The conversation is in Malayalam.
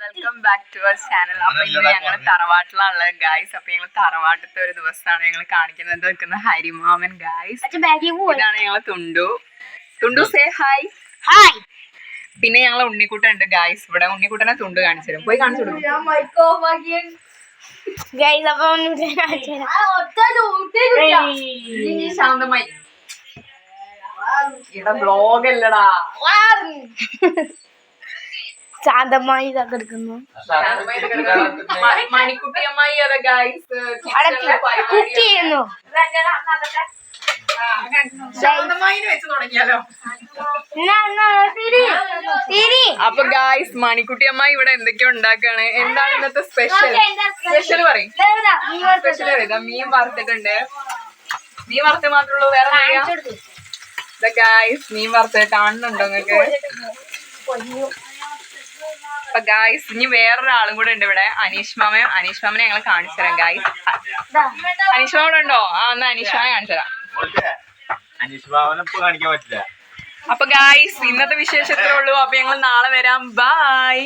Welcome back to our channel. അപ്പൊ ഇന്ന് ഞങ്ങള് തറവാട്ടിലാണുള്ളത് ഗായ്സ്. അപ്പൊ ഞങ്ങള് തറവാട്ടത്തെ ഒരു ദിവസമാണ് ഞങ്ങൾ കാണിക്കുന്നത്. നിൽക്കുന്ന ഹരിമാമൻ ഗായ്സ്. ഇതാണ് ഞങ്ങളെ തുണ്ടു സേ ഹായ്. ഹായ്. പിന്നെ ഞങ്ങളെ ഉണ്ണിക്കുട്ടൻ ഉണ്ട് ഗായ്സ്. ഇവിടെ ഉണ്ണിക്കുട്ടനെ തുണ്ട് കാണിച്ചു തരും. പോയി കാണിച്ചു കൊടുക്കും. ശാന്തമായി ഇവിടെ ബ്ലോഗ് അല്ലടാ, ശാന്തമായി എടുക്കുന്നു. മണിക്കുട്ടിയമ്മായി അതെ ഗായ്സ് കുക്ക് ചെയ്യുന്നു. ശാന്തമായി വെച്ച് തുടങ്ങിയാലോ. അപ്പൊ ഗായ്സ് മണിക്കുട്ടിയമ്മായി ഇവിടെ എന്തൊക്കെയോ ഉണ്ടാക്കാണ്. എന്താണ് ഇന്നത്തെ സ്പെഷ്യൽ പറയും. സ്പെഷ്യൽ പറയും. മീൻ വറുത്തിട്ടുണ്ട്. മീൻ വറുത്ത് മാത്രമുള്ളൂ, വേറെ ഗായ്സ് മീൻ വറുത്ത് കാണുന്നുണ്ടോ നിങ്ങക്ക്? അപ്പൊ ഗായ്സ് ഇനി വേറൊരാളും കൂടെ ഉണ്ട് ഇവിടെ, അനീഷ് മാമനെ ഞങ്ങൾ കാണിച്ചു തരാം ഗായ്സ്. അനീഷ് മാമ ഇവിടെ ഉണ്ടോ? ഒന്ന് അനീഷ് മാമനെ കാണിച്ചു തരാം. അപ്പൊ ഗായ്സ് ഇന്നത്തെ വിശേഷത്രേ ഉള്ളൂ. അപ്പൊ ഞങ്ങൾ നാളെ വരാം. ബൈ.